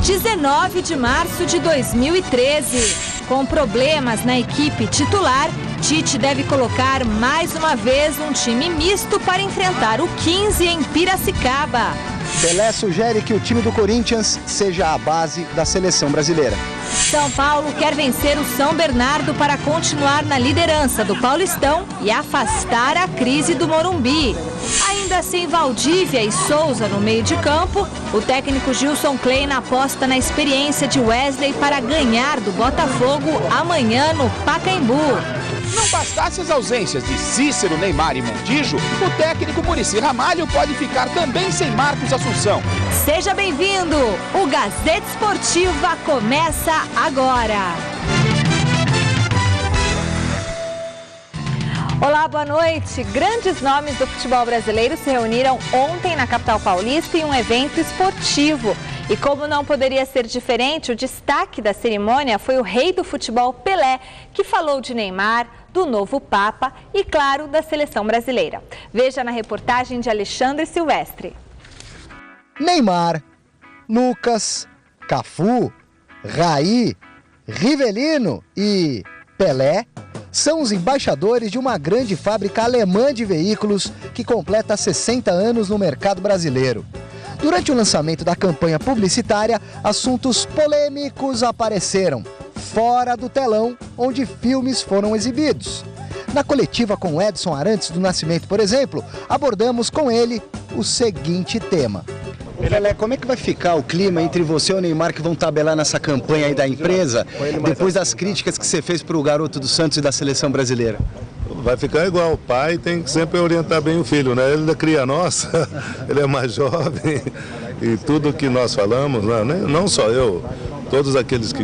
19 de março de 2013. Com problemas na equipe titular, Tite deve colocar mais uma vez um time misto para enfrentar o 15 em Piracicaba. Pelé sugere que o time do Corinthians seja a base da seleção brasileira. São Paulo quer vencer o São Bernardo para continuar na liderança do Paulistão e afastar a crise do Morumbi. Ainda sem Valdívia e Souza no meio de campo, o técnico Gilson Kleina aposta na experiência de Wesley para ganhar do Botafogo amanhã no Pacaembu. Não bastasse as ausências de Cícero, Neymar e Montijo, o técnico Muricy Ramalho pode ficar também sem Marcos Assunção. Seja bem-vindo! O Gazeta Esportiva começa agora! Olá, boa noite! Grandes nomes do futebol brasileiro se reuniram ontem na capital paulista em um evento esportivo. E como não poderia ser diferente, o destaque da cerimônia foi o rei do futebol Pelé, que falou de Neymar, do novo Papa e, claro, da seleção brasileira. Veja na reportagem de Alexandre Silvestre. Neymar, Lucas, Cafu, Raí, Rivelino e Pelé são os embaixadores de uma grande fábrica alemã de veículos que completa 60 anos no mercado brasileiro. Durante o lançamento da campanha publicitária, assuntos polêmicos apareceram, fora do telão onde filmes foram exibidos. Na coletiva com Edson Arantes do Nascimento, por exemplo, abordamos com ele o seguinte tema. Pelé, como é que vai ficar o clima entre você e o Neymar que vão tabelar nessa campanha aí da empresa, depois das críticas que você fez para o garoto do Santos e da seleção brasileira? Vai ficar igual, o pai tem que sempre orientar bem o filho, né? Ele é cria nossa, ele é mais jovem e tudo que nós falamos, né? Não só eu, todos aqueles que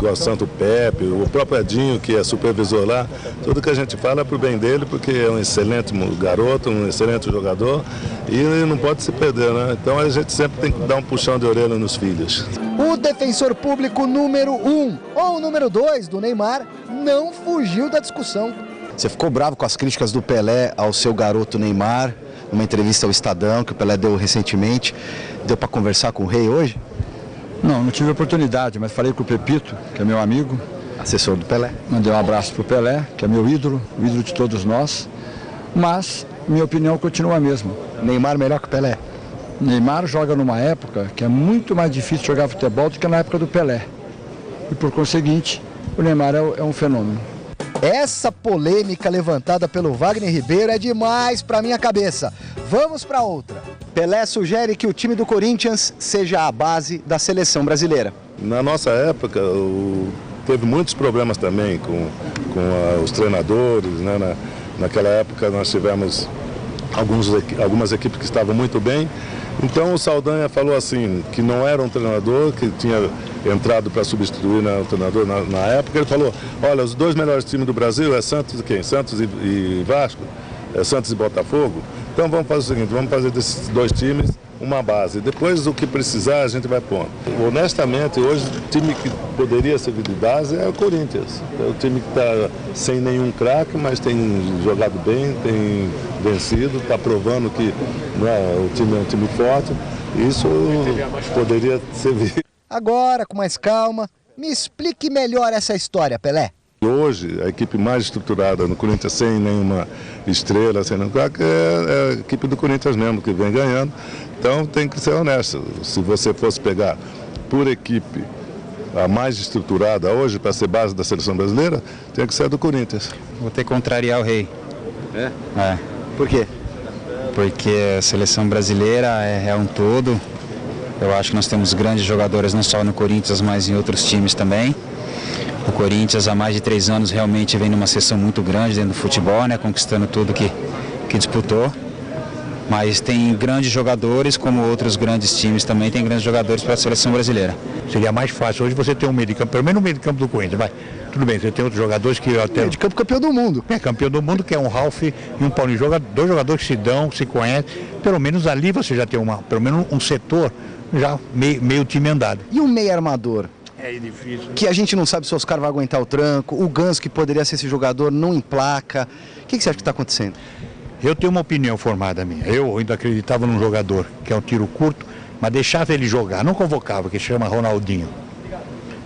gostam, tanto o Pepe, o próprio Edinho, que é supervisor lá, tudo que a gente fala é pro bem dele, porque é um excelente garoto, um excelente jogador e ele não pode se perder, né? Então a gente sempre tem que dar um puxão de orelha nos filhos. O defensor público número 1 ou número 2 do Neymar não fugiu da discussão. Você ficou bravo com as críticas do Pelé ao seu garoto Neymar, numa entrevista ao Estadão que o Pelé deu recentemente. Deu para conversar com o rei hoje? Não tive oportunidade, mas falei com o Pepito, que é meu amigo. Assessor do Pelé. Mandei um abraço para o Pelé, que é meu ídolo, o ídolo de todos nós. Mas minha opinião continua a mesma. Neymar melhor que o Pelé? Neymar joga numa época que é muito mais difícil jogar futebol do que na época do Pelé. E por conseguinte, o Neymar é um fenômeno. Essa polêmica levantada pelo Wagner Ribeiro é demais para minha cabeça. Vamos para outra. Pelé sugere que o time do Corinthians seja a base da seleção brasileira. Na nossa época, teve muitos problemas também com os treinadores, né? Naquela época nós tivemos algumas equipes que estavam muito bem. Então o Saldanha falou assim, que não era um treinador, que tinha entrado para substituir o treinador na época. Ele falou, olha, os dois melhores times do Brasil é Santos e quem? Santos e Vasco, é Santos e Botafogo. Então vamos fazer o seguinte, vamos fazer desses dois times uma base. Depois do que precisar a gente vai pondo. Honestamente, hoje o time que poderia servir de base é o Corinthians. É o time que está sem nenhum craque, mas tem jogado bem, tem vencido, está provando que o time é um time forte. Isso poderia servir. Agora, com mais calma, me explique melhor essa história, Pelé. Hoje, a equipe mais estruturada no Corinthians, sem nenhuma estrela, sem nenhum craque, é a equipe do Corinthians mesmo, que vem ganhando. Então tem que ser honesto. Se você fosse pegar por equipe a mais estruturada hoje para ser base da seleção brasileira, tem que ser a do Corinthians. Vou ter que contrariar o rei. É. Por quê? Porque a seleção brasileira é um todo. Eu acho que nós temos grandes jogadores não só no Corinthians, mas em outros times também. O Corinthians há mais de 3 anos realmente vem numa sessão muito grande dentro do futebol, né, conquistando tudo que disputou. Mas tem grandes jogadores, como outros grandes times também, tem grandes jogadores para a seleção brasileira. Seria mais fácil hoje você ter um meio de campo, pelo menos no meio de campo do Corinthians, vai. Tudo bem, você tem outros jogadores que até... Meio de campo campeão do mundo. É, campeão do mundo, que é um Ralf e um Paulinho. Dois jogadores que se dão, que se conhecem. Pelo menos ali você já tem pelo menos um setor, já meio time andado. E um meio armador? É difícil. Que a gente não sabe se o Oscar vai aguentar o tranco, o Ganso, que poderia ser esse jogador, não emplaca. O que você acha que está acontecendo? Eu tenho uma opinião formada minha. Eu ainda acreditava num jogador que é um tiro curto, mas deixava ele jogar, não convocava, que chama Ronaldinho.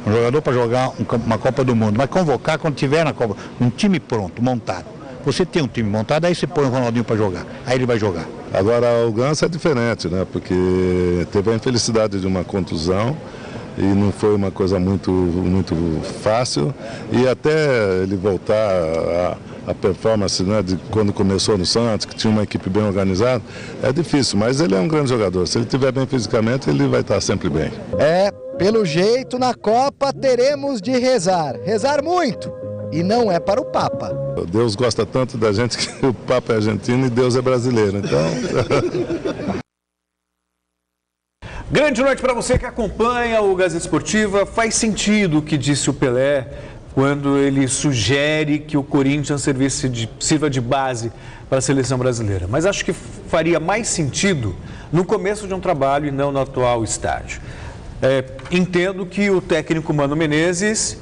Um jogador para jogar uma Copa do Mundo, mas convocar quando tiver na Copa, um time pronto, montado. Você tem um time montado, aí você põe o Ronaldinho para jogar, aí ele vai jogar. Agora o Ganso é diferente, né? Porque teve a infelicidade de uma contusão e não foi uma coisa muito fácil. E até ele voltar a performance, né, de quando começou no Santos, que tinha uma equipe bem organizada, é difícil, mas ele é um grande jogador. Se ele estiver bem fisicamente, ele vai estar sempre bem. Pelo jeito, na Copa teremos de rezar. Rezar muito. E não é para o Papa. Deus gosta tanto da gente que o Papa é argentino e Deus é brasileiro. Então... Grande noite para você que acompanha o Gazeta Esportiva. Faz sentido o que disse o Pelé quando ele sugere que o Corinthians sirva de base para a seleção brasileira. Mas acho que faria mais sentido no começo de um trabalho e não no atual estágio. Entendo que o técnico Mano Menezes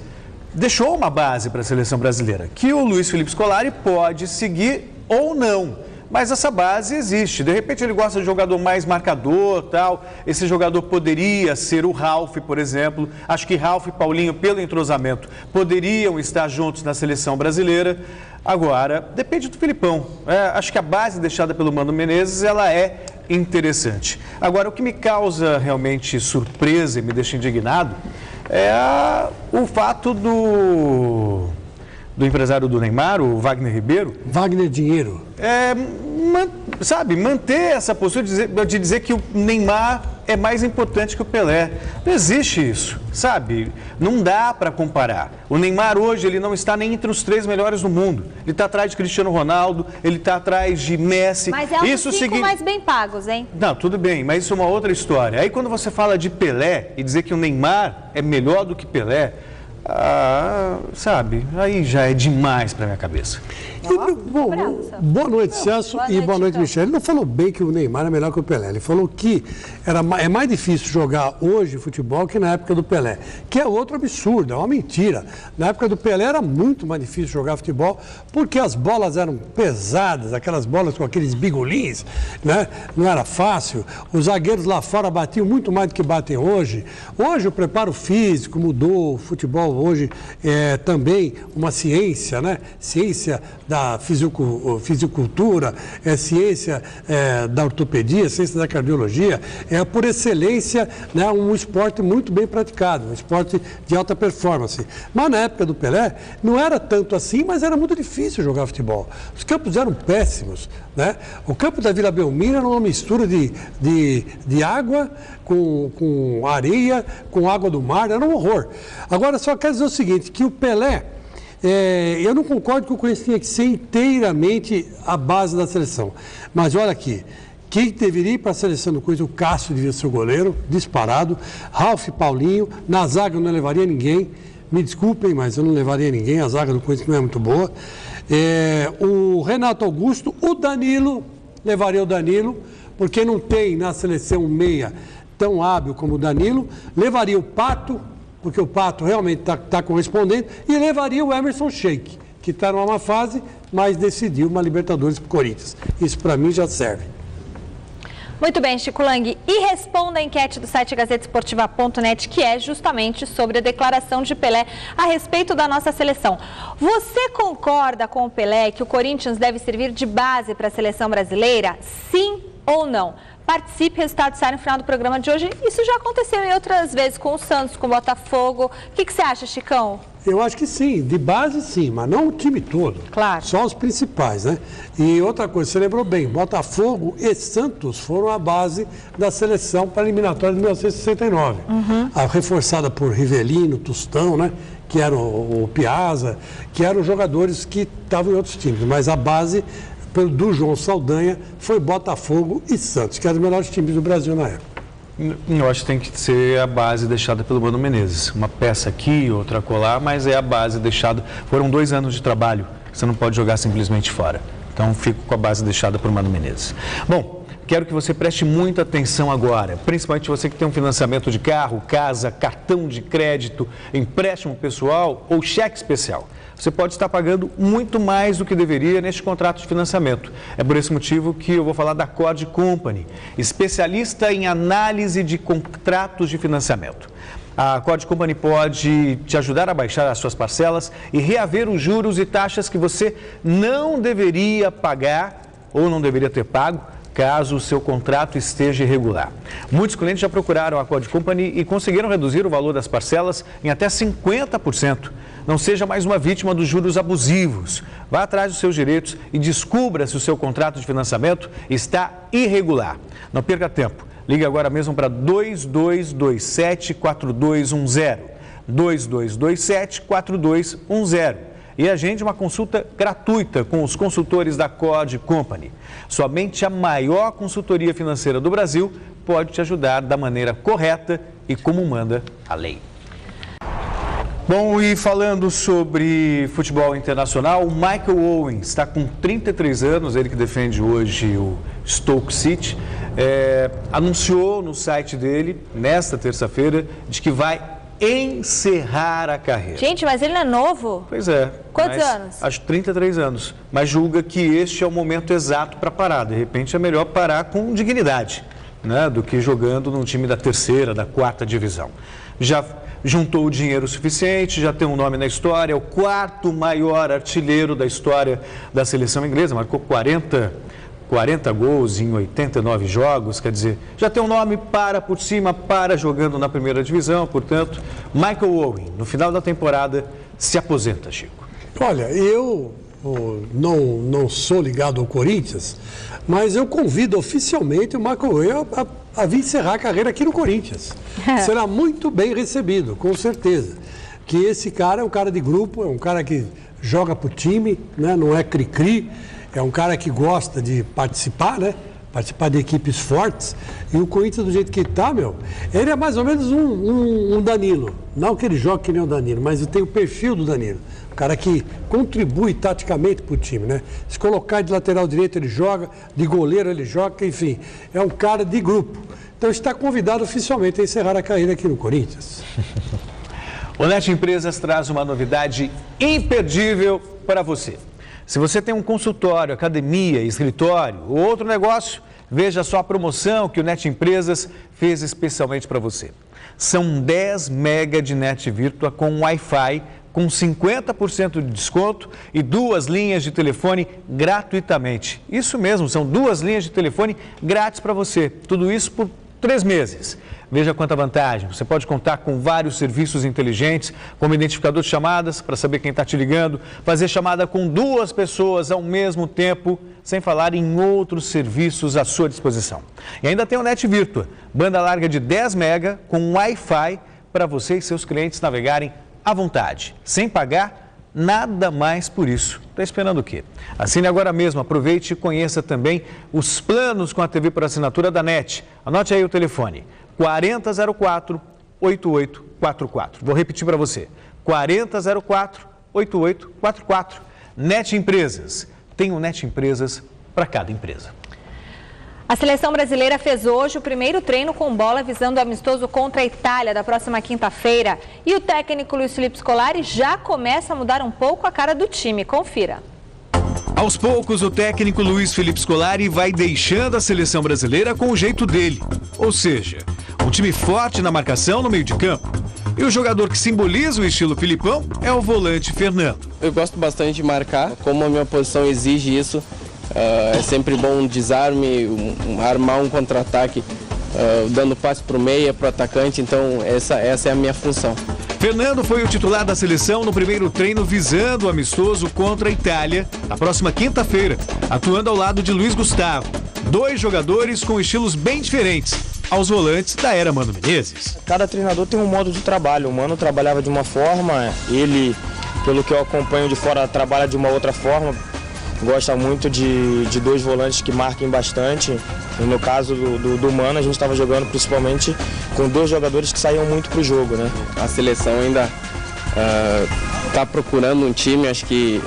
deixou uma base para a seleção brasileira, que o Luiz Felipe Scolari pode seguir ou não, mas essa base existe. De repente ele gosta de jogador mais marcador, tal. Esse jogador poderia ser o Ralf, por exemplo. Acho que Ralf e Paulinho, pelo entrosamento, poderiam estar juntos na seleção brasileira. Agora, depende do Filipão. Acho que a base deixada pelo Mano Menezes, ela é interessante. Agora, o que me causa realmente surpresa e me deixa indignado é o fato do empresário do Neymar, o Wagner Ribeiro. Wagner Dinheiro. Manter essa postura de dizer que o Neymar é mais importante que o Pelé. Não existe isso, sabe? Não dá para comparar. O Neymar hoje, ele não está nem entre os 3 melhores do mundo. Ele está atrás de Cristiano Ronaldo, ele está atrás de Messi. Mas é os 5 mais bem pagos, hein? Não, tudo bem, mas isso é uma outra história. Aí quando você fala de Pelé e dizer que o Neymar é melhor do que Pelé, sabe, aí já é demais para minha cabeça. Boa noite, Celso, e boa noite, Michel. Ele não falou bem que o Neymar é melhor que o Pelé. Ele falou que é mais difícil jogar hoje futebol que na época do Pelé, que é outro absurdo, é uma mentira. Na época do Pelé era muito mais difícil jogar futebol porque as bolas eram pesadas, aquelas bolas com aqueles bigolins, né? Não era fácil. Os zagueiros lá fora batiam muito mais do que batem hoje. Hoje o preparo físico mudou, o futebol hoje é também uma ciência, né? Ciência da fisicultura, ciência da ortopedia, ciência da cardiologia, é por excelência, né, um esporte muito bem praticado, um esporte de alta performance. Mas na época do Pelé não era tanto assim, mas era muito difícil jogar futebol. Os campos eram péssimos, né? O campo da Vila Belmiro era uma mistura de água com areia, com água do mar, era um horror. Agora, só quero dizer o seguinte, que o Pelé, eu não concordo que o Corinthians tinha que ser inteiramente a base da seleção. Mas olha aqui, quem deveria ir para a seleção do Corinthians, o Cássio devia ser o goleiro, disparado, Ralf, Paulinho, na zaga eu não levaria ninguém, me desculpem, mas eu não levaria ninguém, a zaga do Corinthians não é muito boa. O Renato Augusto, o Danilo, levaria o Danilo, porque não tem na seleção um meia tão hábil como o Danilo, levaria o Pato, porque o Pato realmente está correspondendo, e levaria o Emerson Sheik, que está numa má fase, mas decidiu uma Libertadores para o Corinthians. Isso para mim já serve. Muito bem, Chico Lang. E responda a enquete do site gazetesportiva.net, que é justamente sobre a declaração de Pelé a respeito da nossa seleção. Você concorda com o Pelé que o Corinthians deve servir de base para a seleção brasileira? Sim ou não? Participe, resultado sai no final do programa de hoje. Isso já aconteceu em outras vezes com o Santos, com o Botafogo. O que você acha, Chicão? Eu acho que sim, de base sim, mas não o time todo. Claro. Só os principais, né? E outra coisa, você lembrou bem, Botafogo e Santos foram a base da seleção para a eliminatória de 1969. Reforçada por Rivelino, Tostão, né? Que era o Piazza, que eram jogadores que estavam em outros times, mas a base do João Saldanha foi Botafogo e Santos, que eram os melhores times do Brasil na época. Eu acho que tem que ser a base deixada pelo Mano Menezes. Uma peça aqui, outra colar, mas é a base deixada. Foram 2 anos de trabalho, você não pode jogar simplesmente fora. Então, fico com a base deixada pelo Mano Menezes. Bom, quero que você preste muita atenção agora, principalmente você que tem um financiamento de carro, casa, cartão de crédito, empréstimo pessoal ou cheque especial. você pode estar pagando muito mais do que deveria neste contrato de financiamento. É por esse motivo que eu vou falar da Cord Company, especialista em análise de contratos de financiamento. A Cord Company pode te ajudar a baixar as suas parcelas e reaver os juros e taxas que você não deveria pagar ou não deveria ter pago caso o seu contrato esteja irregular. Muitos clientes já procuraram a Cord Company e conseguiram reduzir o valor das parcelas em até 50%. Não seja mais uma vítima dos juros abusivos. Vá atrás dos seus direitos e descubra se o seu contrato de financiamento está irregular. Não perca tempo. Ligue agora mesmo para 2227-4210. 2227-4210. E agende uma consulta gratuita com os consultores da Cord Company. Somente a maior consultoria financeira do Brasil pode te ajudar da maneira correta e como manda a lei. Bom, e falando sobre futebol internacional, o Michael Owen está com 33 anos, ele que defende hoje o Stoke City, anunciou no site dele, nesta terça-feira, de que vai encerrar a carreira. Gente, mas ele não é novo? Pois é. Quantos anos? Acho 33 anos. Mas julga que este é o momento exato para parar. De repente é melhor parar com dignidade, né, do que jogando num time da terceira, da quarta divisão. Já juntou o dinheiro suficiente, já tem um nome na história, é o quarto maior artilheiro da história da seleção inglesa, marcou 40 gols em 89 jogos, quer dizer, já tem um nome por cima, jogando na primeira divisão, portanto, Michael Owen, no final da temporada, se aposenta, Chico. Olha, eu não sou ligado ao Corinthians, mas eu convido oficialmente o Michael Owen a vir encerrar a carreira aqui no Corinthians. Será muito bem recebido, com certeza. Que esse cara é um cara de grupo, é um cara que joga pro time, né? Não é cri-cri. É um cara que gosta de participar, né? Participar de equipes fortes. E o Corinthians, do jeito que está, ele é mais ou menos um Danilo. Não que ele jogue que nem o Danilo, mas ele tem o perfil do Danilo. Um cara que contribui taticamente para o time, né? Se colocar de lateral direito, ele joga, de goleiro ele joga, enfim. É um cara de grupo. Então está convidado oficialmente a encerrar a carreira aqui no Corinthians. O Net Empresas traz uma novidade imperdível para você. Se você tem um consultório, academia, escritório ou outro negócio, veja só a promoção que o Net Empresas fez especialmente para você. São 10 mega de Net Virtua com Wi-Fi, com 50% de desconto e 2 linhas de telefone gratuitamente. Isso mesmo, são 2 linhas de telefone grátis para você. Tudo isso por 3 meses. Veja quanta vantagem. Você pode contar com vários serviços inteligentes, como identificador de chamadas, para saber quem está te ligando, fazer chamada com 2 pessoas ao mesmo tempo, sem falar em outros serviços à sua disposição. E ainda tem o Net Virtua, banda larga de 10 mega com Wi-Fi para você e seus clientes navegarem à vontade, sem pagar nada mais por isso. Está esperando o quê? Assine agora mesmo, aproveite e conheça também os planos com a TV por assinatura da NET. Anote aí o telefone, 4004-8844. Vou repetir para você, 4004-8844. NET Empresas. Tem o NET Empresas para cada empresa. A seleção brasileira fez hoje o primeiro treino com bola visando o amistoso contra a Itália da próxima quinta-feira. E o técnico Luiz Felipe Scolari já começa a mudar um pouco a cara do time. Confira. Aos poucos, o técnico Luiz Felipe Scolari vai deixando a seleção brasileira com o jeito dele. Ou seja, um time forte na marcação no meio de campo. E o jogador que simboliza o estilo Filipão é o volante Fernando. Eu gosto bastante de marcar, como a minha posição exige isso. É sempre bom um desarme, armar um contra-ataque, dando passe para o meia, para o atacante, então essa é a minha função. Fernando foi o titular da seleção no primeiro treino visando o amistoso contra a Itália, na próxima quinta-feira, atuando ao lado de Luiz Gustavo. 2 jogadores com estilos bem diferentes aos volantes da era Mano Menezes. Cada treinador tem um modo de trabalho, o Mano trabalhava de uma forma, ele, pelo que eu acompanho de fora, trabalha de uma outra forma. Gosta muito de 2 volantes que marquem bastante. No caso do Mano, a gente estava jogando principalmente com 2 jogadores que saíam muito para o jogo, né? A seleção ainda está procurando um time, acho que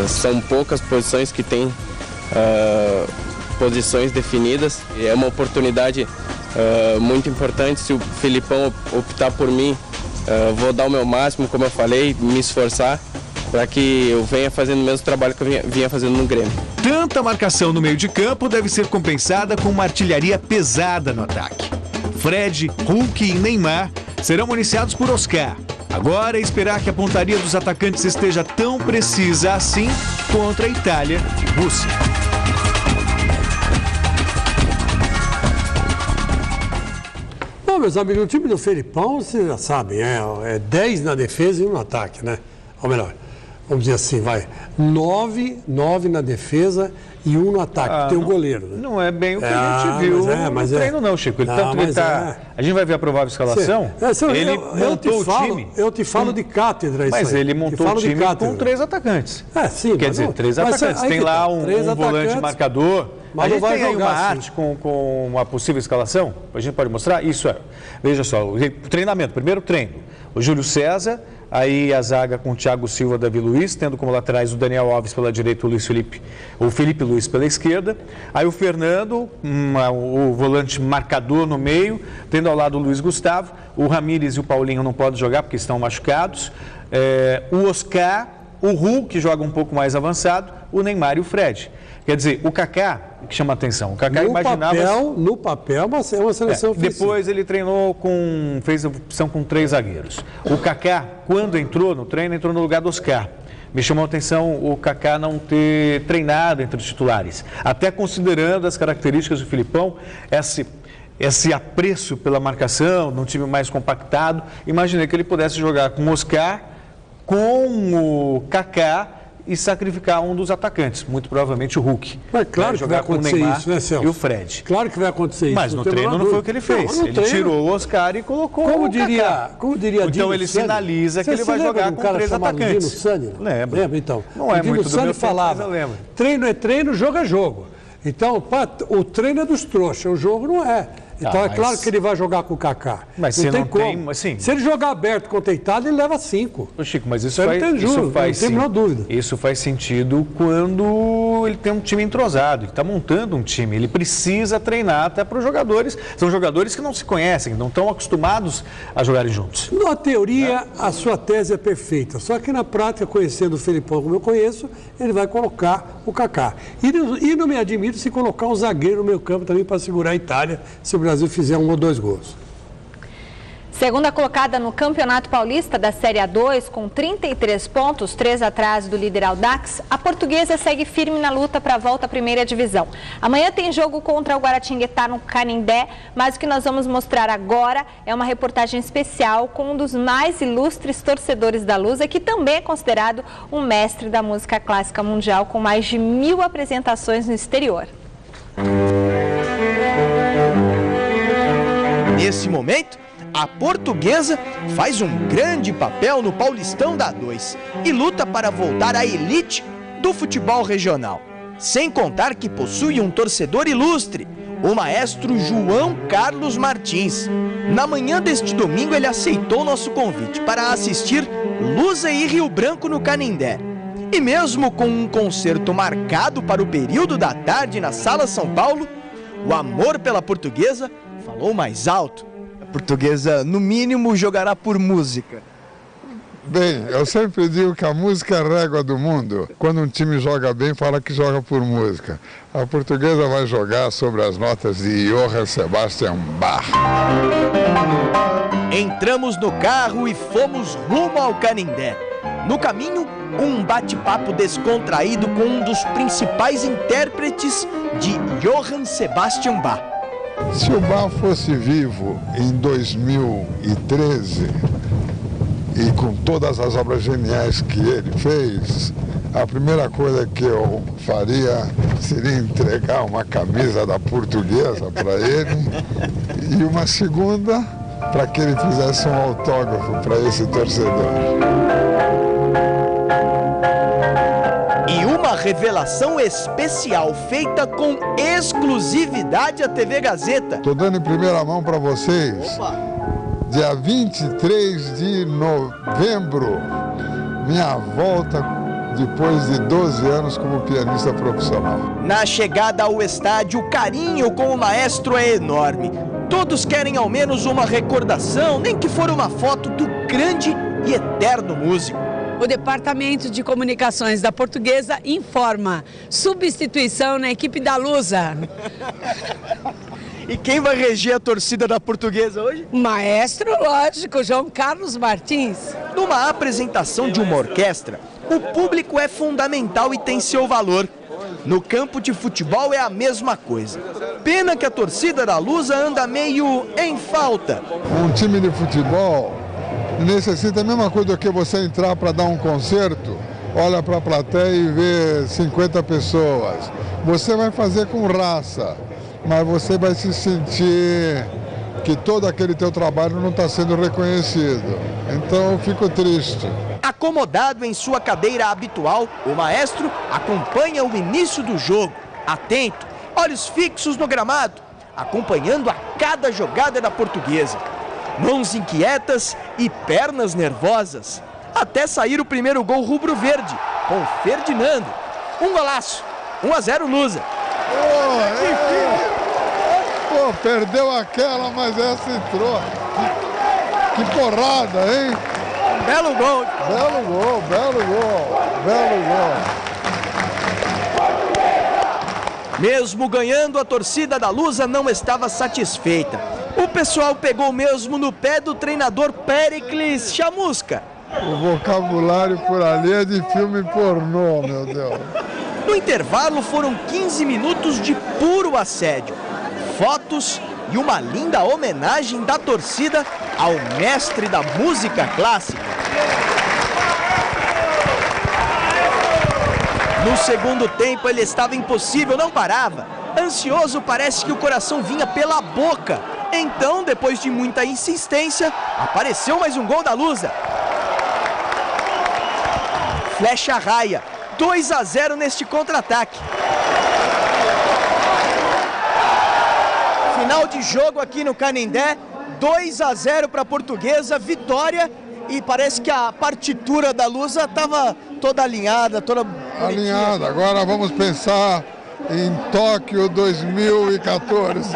são poucas posições que tem posições definidas. E é uma oportunidade muito importante. Se o Filipão optar por mim, vou dar o meu máximo, como eu falei, me esforçar. para que eu venha fazendo o mesmo trabalho que eu vinha fazendo no Grêmio. Tanta marcação no meio de campo deve ser compensada com uma artilharia pesada no ataque. Fred, Hulk e Neymar serão municiados por Oscar. Agora é esperar que a pontaria dos atacantes esteja tão precisa assim contra a Itália e Rússia. Bom, meus amigos, o time do Felipão, vocês já sabem, é 10 na defesa e 1 no ataque, né? Ou melhor, vamos dizer assim, vai, 9 na defesa e 1 no ataque, tem o goleiro. Né? Não é bem o que a gente viu no treino não, Chico. A gente vai ver a provável escalação, ele montou o time. Eu te falo de cátedra isso Mas aí. ele montou o time com 3 atacantes. Sim. Quer dizer, 3 atacantes. Tem lá um volante marcador. Mas a gente vai tem aí jogar, uma arte com uma possível escalação? A gente pode mostrar? Isso é. Veja só, o treinamento, primeiro treino. O Júlio César, aí a zaga com o Thiago Silva, Davi Luiz, tendo como laterais o Daniel Alves pela direita, o Felipe Luiz pela esquerda. Aí o Fernando, o volante marcador no meio, tendo ao lado o Luiz Gustavo. O Ramírez e o Paulinho não podem jogar porque estão machucados. O Oscar, o Hulk, que joga um pouco mais avançado, o Neymar e o Fred. Quer dizer, o Kaká, que chama a atenção, o Kaká imaginava... No papel, é uma seleção ofensiva. Depois ele fez a opção com 3 zagueiros. O Kaká, quando entrou no treino, entrou no lugar do Oscar. Me chamou a atenção o Kaká não ter treinado entre os titulares. Até considerando as características do Filipão, esse apreço pela marcação, num time mais compactado, imaginei que ele pudesse jogar com o Oscar, com o Kaká, e sacrificar um dos atacantes, muito provavelmente o Hulk. Mas claro que vai acontecer isso, né, Celso? E o Fred. Claro que vai acontecer isso. Mas no treino não foi o que ele fez. Ele tirou o Oscar e colocou o Kaká. Como diria então ele sinaliza que ele vai jogar com 3 atacantes. Lembra, então. Não é muito do meu falava, treino é treino, jogo é jogo. Então, o treino é dos trouxas, o jogo não é. Então é claro que ele vai jogar com o Kaká. Mas não tem como. Se ele jogar aberto com o deitado, ele leva 5. Ô Chico, mas isso faz sentido quando ele tem um time entrosado, que está montando um time. Ele precisa treinar até para os jogadores. São jogadores que não se conhecem, não estão acostumados a jogarem juntos. Na teoria, a sua tese é perfeita. Só que na prática, conhecendo o Felipão como eu conheço, ele vai colocar o Kaká. E não me admiro se colocar um zagueiro no meio campo também para segurar a Itália, se o Brasil fizer 1 ou 2 gols. Segunda colocada no Campeonato Paulista da Série A2, com 33 pontos, 3 atrás do líder Audax, a Portuguesa segue firme na luta para a volta à primeira divisão. Amanhã tem jogo contra o Guaratinguetá no Canindé, mas o que nós vamos mostrar agora é uma reportagem especial com um dos mais ilustres torcedores da Lusa, que também é considerado um mestre da música clássica mundial, com mais de 1000 apresentações no exterior. Nesse momento, a Portuguesa faz um grande papel no Paulistão da A2 e luta para voltar à elite do futebol regional. Sem contar que possui um torcedor ilustre, o maestro João Carlos Martins. Na manhã deste domingo, ele aceitou nosso convite para assistir Lusa e Rio Branco no Canindé. E mesmo com um concerto marcado para o período da tarde na Sala São Paulo, o amor pela Portuguesa falou mais alto. A Portuguesa, no mínimo, jogará por música. Bem, eu sempre digo que a música é a régua do mundo. Quando um time joga bem, fala que joga por música. A Portuguesa vai jogar sobre as notas de Johann Sebastian Bach. Entramos no carro e fomos rumo ao Canindé. No caminho, um bate-papo descontraído com um dos principais intérpretes de Johann Sebastian Bach. Se o Bach fosse vivo em 2013, e com todas as obras geniais que ele fez, a primeira coisa que eu faria seria entregar uma camisa da Portuguesa para ele e uma segunda para que ele fizesse um autógrafo para esse torcedor. E uma revelação especial feita com exclusividade à TV Gazeta. Estou dando em primeira mão para vocês. Opa. Dia 23 de novembro, minha volta depois de 12 anos como pianista profissional. Na chegada ao estádio, o carinho com o maestro é enorme. Todos querem ao menos uma recordação, nem que for uma foto do grande e eterno músico. O Departamento de Comunicações da Portuguesa informa substituição na equipe da Lusa. E quem vai reger a torcida da Portuguesa hoje? Maestro, lógico, João Carlos Martins. Numa apresentação de uma orquestra, o público é fundamental e tem seu valor. No campo de futebol é a mesma coisa. Pena que a torcida da Lusa anda meio em falta. Um time de futebol necessita a mesma coisa do que você entrar para dar um concerto, olha para a plateia e vê 50 pessoas. Você vai fazer com raça, mas você vai se sentir que todo aquele teu trabalho não está sendo reconhecido. Então eu fico triste. Acomodado em sua cadeira habitual, o maestro acompanha o início do jogo, atento, olhos fixos no gramado, acompanhando a cada jogada da Portuguesa. Mãos inquietas e pernas nervosas, até sair o primeiro gol rubro-verde, com Ferdinando. Um golaço, 1-0 Lusa. Pô, perdeu aquela, mas essa entrou. Que porrada, hein? Belo gol. Belo gol, belo gol, belo gol. Mesmo ganhando, a torcida da Lusa não estava satisfeita. O pessoal pegou mesmo no pé do treinador Péricles Chamusca. O vocabulário por ali é de filme pornô, meu Deus. No intervalo foram 15 minutos de puro assédio. Fotos e uma linda homenagem da torcida ao mestre da música clássica. No segundo tempo ele estava impossível, não parava. Ansioso, parece que o coração vinha pela boca. Então, depois de muita insistência, apareceu mais um gol da Lusa. Flecha raia, 2-0 neste contra-ataque. Final de jogo aqui no Canindé, 2-0 para a Portuguesa, vitória. E parece que a partitura da Lusa estava toda alinhada, toda alinhada. Agora vamos pensar em Tóquio 2014.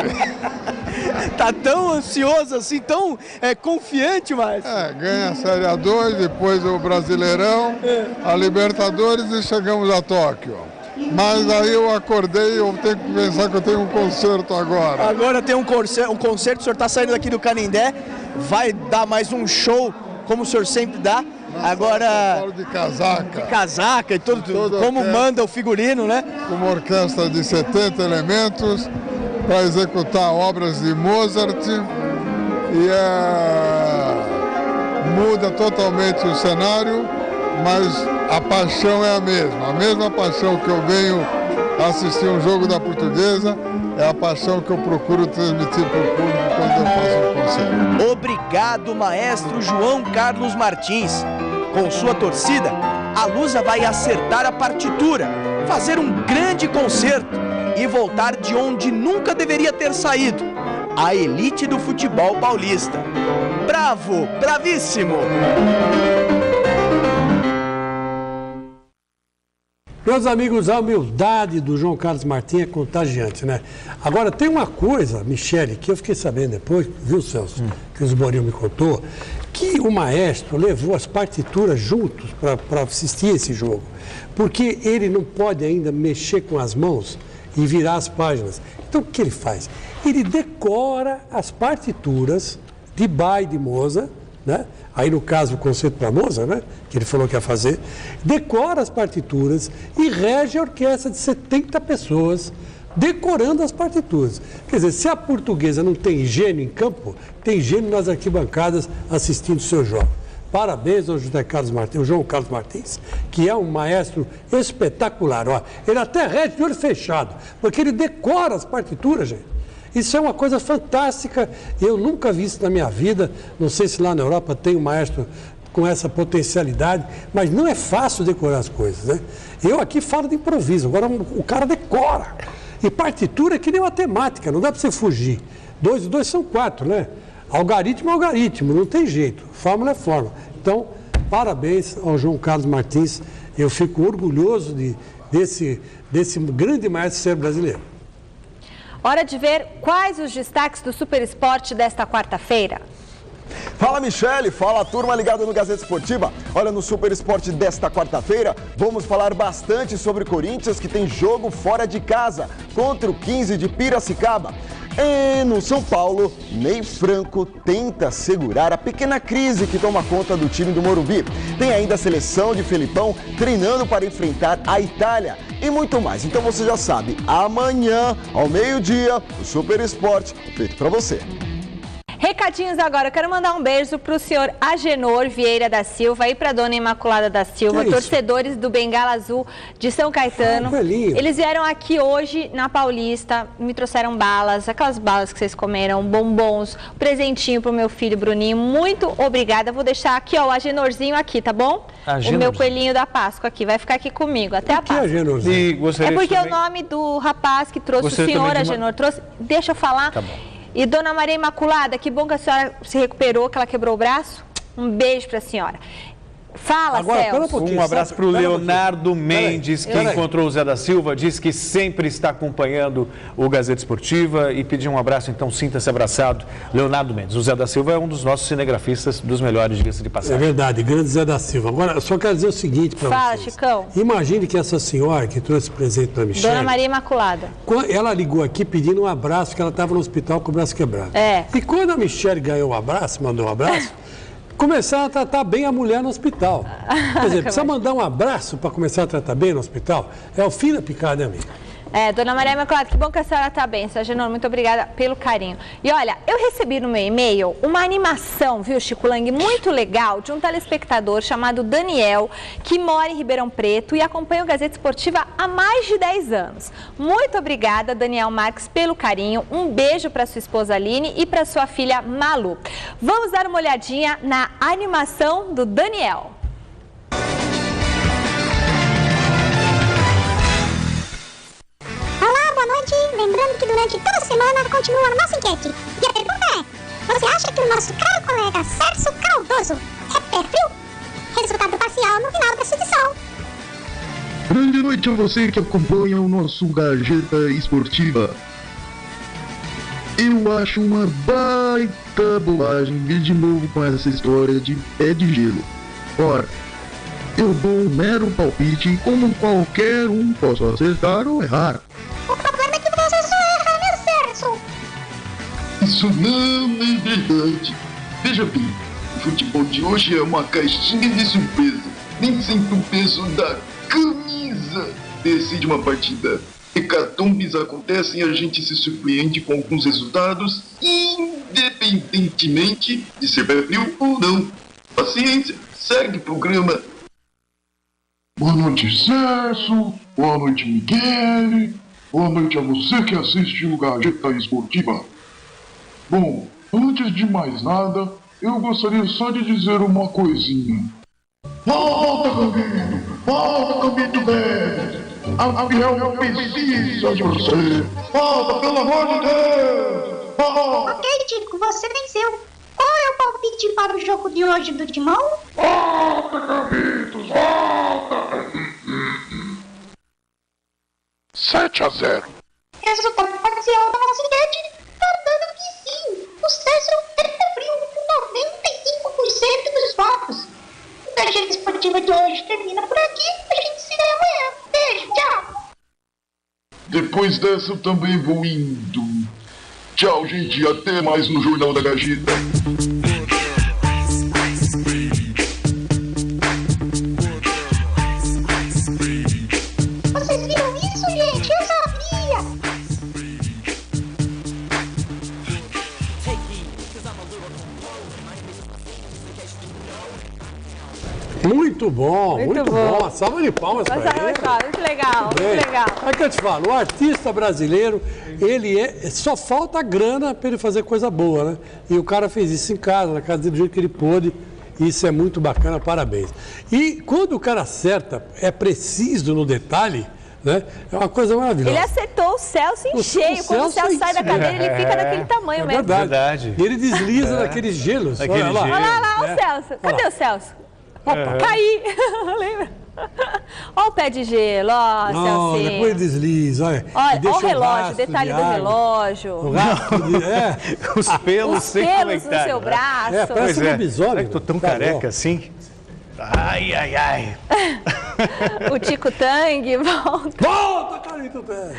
Tá tão ansioso assim, tão confiante, mas... ganha a Série A2, depois o Brasileirão, a Libertadores e chegamos a Tóquio. Mas aí eu acordei, eu tenho que pensar que eu tenho um concerto agora. Agora tem um concerto, o senhor está saindo daqui do Canindé, vai dar mais um show, como o senhor sempre dá. Agora... de casaca. De casaca e tudo como manda o figurino, né? Uma orquestra de 70 elementos para executar obras de Mozart e muda totalmente o cenário, mas a paixão é a mesma paixão que eu venho assistir um jogo da Portuguesa, é a paixão que eu procuro transmitir para o público quando eu faço um concerto. Obrigado, maestro João Carlos Martins. Com sua torcida, a Lusa vai acertar a partitura, fazer um grande concerto e voltar de onde nunca deveria ter saído, a elite do futebol paulista. Bravo, bravíssimo! Meus amigos, a humildade do João Carlos Martins é contagiante, né? Agora, tem uma coisa, Michele, que eu fiquei sabendo depois, viu, Celso, que o Zborinho me contou, que o maestro levou as partituras juntos para assistir esse jogo. Porque ele não pode ainda mexer com as mãos e virar as páginas. Então, o que ele faz? Ele decora as partituras de Bach e de Mozart, né? Aí, no caso, o concerto para Mozart, né? Que ele falou que ia fazer, decora as partituras e rege a orquestra de 70 pessoas decorando as partituras. Quer dizer, se a Portuguesa não tem gênio em campo, tem gênio nas arquibancadas assistindo o seu jogo. Parabéns ao João Carlos Martins, que é um maestro espetacular. Ó, ele até rege de olho fechado, porque ele decora as partituras, gente. Isso é uma coisa fantástica, eu nunca vi isso na minha vida, não sei se lá na Europa tem um maestro com essa potencialidade, mas não é fácil decorar as coisas, né? Eu aqui falo de improviso, agora o cara decora. E partitura é que nem matemática, não dá para você fugir. 2 e 2 são 4, né? Algarismo é algarismo, não tem jeito, fórmula é fórmula. Então, parabéns ao João Carlos Martins, eu fico orgulhoso desse grande maestro ser brasileiro. Hora de ver quais os destaques do Super Esporte desta quarta-feira. Fala, Michele, fala, turma ligada no Gazeta Esportiva. Olha, no Super Esporte desta quarta-feira, vamos falar bastante sobre Corinthians, que tem jogo fora de casa contra o 15 de Piracicaba. E no São Paulo, Ney Franco tenta segurar a pequena crise que toma conta do time do Morumbi. Tem ainda a seleção de Felipão treinando para enfrentar a Itália e muito mais. Então você já sabe, amanhã, ao meio-dia, o Super Esporte feito para você. Recadinhos agora, eu quero mandar um beijo para o senhor Agenor Vieira da Silva e para a dona Imaculada da Silva, torcedores do Bengala Azul de São Caetano. Eles vieram aqui hoje na Paulista, me trouxeram balas, aquelas balas que vocês comeram, bombons, presentinho para o meu filho Bruninho. Muito obrigada, vou deixar aqui, ó, o Agenorzinho aqui, tá bom? O meu coelhinho da Páscoa aqui, vai ficar aqui comigo até a Páscoa. É porque o nome do rapaz que trouxe, o senhor Agenor trouxe, deixa eu falar. Tá bom. E dona Maria Imaculada, que bom que a senhora se recuperou, que ela quebrou o braço. Um beijo para a senhora. Fala, Celso. Um abraço para o Leonardo Mendes, que encontrou o Zé da Silva, diz que sempre está acompanhando o Gazeta Esportiva e pediu um abraço, então sinta-se abraçado. Leonardo Mendes. O Zé da Silva é um dos nossos cinegrafistas dos melhores, diga-se de passagem. É verdade, grande Zé da Silva. Agora, eu só quero dizer o seguinte para vocês. Fala, Chicão. Imagine que essa senhora que trouxe presente para a Michele... Dona Maria Imaculada. Ela ligou aqui pedindo um abraço, que ela estava no hospital com o braço quebrado. E quando a Michele ganhou o abraço, mandou um abraço... Começaram a tratar bem a mulher no hospital. Quer dizer, precisa mandar um abraço para começar a tratar bem no hospital? É o fim da picada, amigo. Dona Maria Imaculada, que bom que a senhora está bem, senhora Genor, muito obrigada pelo carinho. E olha, eu recebi no meu e-mail uma animação, viu, Chico Lang, muito legal, de um telespectador chamado Daniel, que mora em Ribeirão Preto e acompanha o Gazeta Esportiva há mais de 10 anos. Muito obrigada, Daniel Marques, pelo carinho. Um beijo para sua esposa Aline e para sua filha Malu. Vamos dar uma olhadinha na animação do Daniel. Lembrando que durante toda a semana continua a nossa enquete. E a pergunta é: você acha que o nosso caro colega Celso Cardoso é pé frio? Resultado parcial no final dessa edição. Grande noite a você que acompanha o nosso Gazeta Esportiva. Eu acho uma baita bobagem vir de novo com essa história de pé de gelo. Ora, eu dou um mero palpite e como qualquer um posso acertar ou errar. O problema é que você só erra, né, Celso? Isso não é verdade. Veja bem, o futebol de hoje é uma caixinha de surpresa. Nem sempre o peso da camisa decide uma partida. Hecatombes acontecem e a gente se surpreende com alguns resultados, independentemente de ser pé frio ou não. Paciência, segue o programa. Boa noite, Celso. Boa noite, Miguel. Boa noite a você que assiste o Gazeta Esportiva. Bom, antes de mais nada, eu gostaria só de dizer uma coisinha. Volta, Gambito! Volta, Gambito velho! A Fiel precisa de você! Volta, pelo amor de Deus! Volta! Ok, Tico, você venceu. Qual é o palpite para o jogo de hoje do Timão? Volta, Gambitos! Volta! 7-0. Resultado parcial da nossa enquete tá dando que sim. O Celso é frio com 95% dos votos. A Gazeta Esportiva de hoje termina por aqui. A gente se vê amanhã. Beijo, tchau. Depois dessa eu também vou indo. Tchau, gente. Até mais no Jornal da Gazeta. Vocês viram isso, gente? Eu sabia! Muito bom, muito bom. Salva de palmas para ele. Muito legal, muito legal. É que eu te falo, o artista brasileiro, só falta grana para ele fazer coisa boa, né? E o cara fez isso em casa, na casa dele, do jeito que ele pôde. Isso é muito bacana, parabéns. E quando o cara acerta, é preciso no detalhe, né? É uma coisa maravilhosa. Ele acertou o Celso em cheio. Quando o Celso sai da cadeira, ele fica daquele tamanho mesmo. Verdade. E ele desliza naqueles gelos. Olha lá, olha lá o Celso. Cadê o Celso? Opa, caí. Lembra? Olha o pé de gelo, ó, Celcinho. Depois desliza, olha. Olha o relógio, detalhe do relógio. Os pelos sem pelos no comentário. seu braço. Parece um lobisomem. É que tô tão careca assim. Ai, ai, ai. O Tico Tang volta. Volta, Carlito Pé.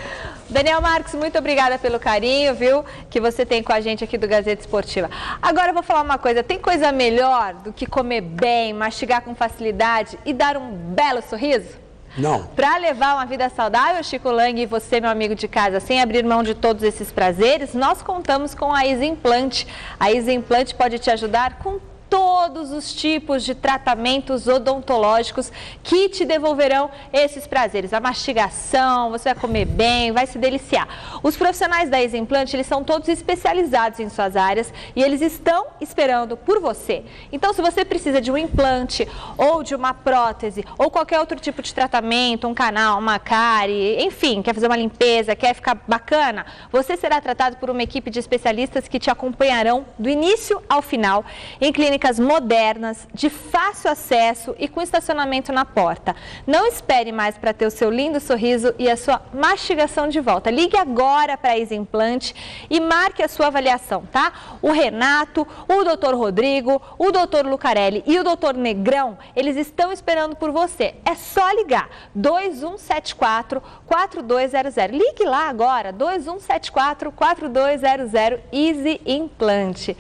Daniel Marques, muito obrigada pelo carinho, viu, que você tem com a gente aqui do Gazeta Esportiva. Agora eu vou falar uma coisa, tem coisa melhor do que comer bem, mastigar com facilidade e dar um belo sorriso? Não. Para levar uma vida saudável, Chico Lang e você, meu amigo de casa, sem abrir mão de todos esses prazeres, nós contamos com a Easy Implant. A Easy Implant pode te ajudar com todos os tipos de tratamentos odontológicos que te devolverão esses prazeres. A mastigação, você vai comer bem, vai se deliciar. Os profissionais da Easy Implant, eles são todos especializados em suas áreas e eles estão esperando por você. Então, se você precisa de um implante ou de uma prótese ou qualquer outro tipo de tratamento, um canal, uma cárie, enfim, quer fazer uma limpeza, quer ficar bacana, você será tratado por uma equipe de especialistas que te acompanharão do início ao final em clínicas modernas, de fácil acesso e com estacionamento na porta. Não espere mais para ter o seu lindo sorriso e a sua mastigação de volta. Ligue agora para a Easy Implant e marque a sua avaliação, tá? O Renato, o Dr. Rodrigo, o Dr. Lucarelli e o Dr. Negrão, eles estão esperando por você. É só ligar 2174-4200. Ligue lá agora, 2174-4200, Easy Implant.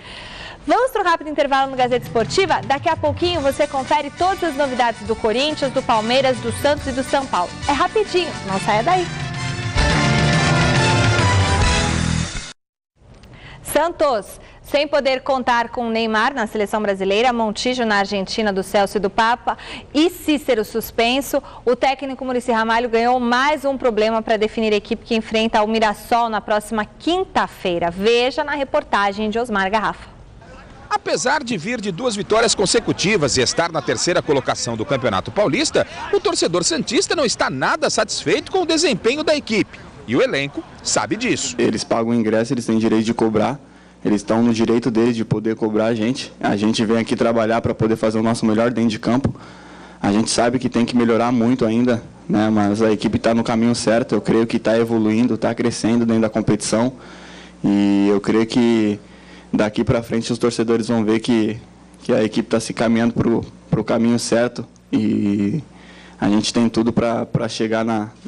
Vamos para um rápido intervalo no Gazeta Esportiva? Daqui a pouquinho você confere todas as novidades do Corinthians, do Palmeiras, do Santos e do São Paulo. É rapidinho, não saia daí. Santos, sem poder contar com Neymar na seleção brasileira, Montijo na Argentina do Celso e do Papa e Cícero suspenso, o técnico Muricy Ramalho ganhou mais um problema para definir a equipe que enfrenta o Mirassol na próxima quinta-feira. Veja na reportagem de Osmar Garrafa. Apesar de vir de 2 vitórias consecutivas e estar na 3ª colocação do Campeonato Paulista, o torcedor santista não está nada satisfeito com o desempenho da equipe. E o elenco sabe disso. Eles pagam o ingresso, eles têm direito de cobrar. Eles estão no direito deles de poder cobrar a gente. A gente vem aqui trabalhar para poder fazer o nosso melhor dentro de campo. A gente sabe que tem que melhorar muito ainda, né? Mas a equipe está no caminho certo. Eu creio que está evoluindo, está crescendo dentro da competição. E eu creio que daqui para frente os torcedores vão ver que a equipe está se caminhando para o caminho certo e a gente tem tudo para chegar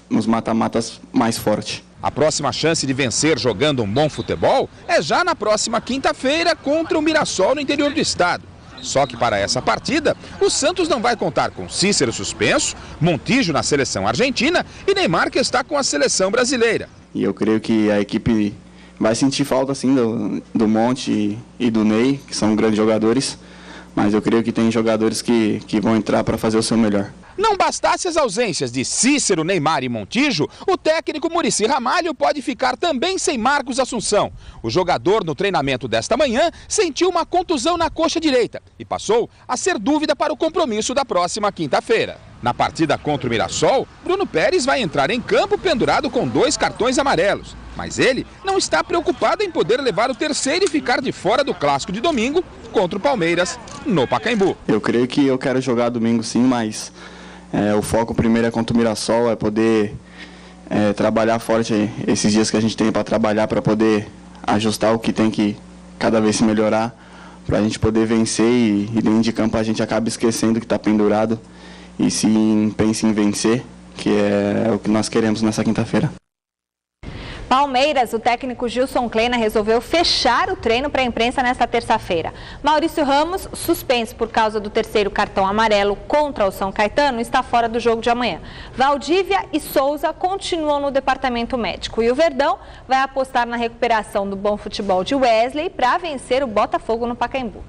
nos mata-matas mais forte. A próxima chance de vencer jogando um bom futebol é já na próxima quinta-feira contra o Mirassol no interior do estado. Só que para essa partida, o Santos não vai contar com Cícero suspenso, Montijo na seleção argentina e Neymar que está com a seleção brasileira. E eu creio que a equipe vai sentir falta sim do Monte e do Ney, que são grandes jogadores, mas eu creio que tem jogadores que vão entrar para fazer o seu melhor. Não bastasse as ausências de Cícero, Neymar e Montijo, o técnico Muricy Ramalho pode ficar também sem Marcos Assunção. O jogador, no treinamento desta manhã, sentiu uma contusão na coxa direita e passou a ser dúvida para o compromisso da próxima quinta-feira. Na partida contra o Mirassol, Bruno Pérez vai entrar em campo pendurado com 2 cartões amarelos. Mas ele não está preocupado em poder levar o terceiro e ficar de fora do clássico de domingo contra o Palmeiras no Pacaembu. Eu creio que eu quero jogar domingo sim, mas o foco primeiro é contra o Mirassol, é poder trabalhar forte esses dias que a gente tem para trabalhar, para poder ajustar o que tem que cada vez se melhorar, para a gente poder vencer e dentro de campo a gente acaba esquecendo que está pendurado e sim pensa em vencer, que é o que nós queremos nessa quinta-feira. Palmeiras, o técnico Gilson Kleina resolveu fechar o treino para a imprensa nesta terça-feira. Maurício Ramos, suspenso por causa do terceiro cartão amarelo contra o São Caetano, está fora do jogo de amanhã. Valdívia e Souza continuam no departamento médico e o Verdão vai apostar na recuperação do bom futebol de Wesley para vencer o Botafogo no Pacaembu.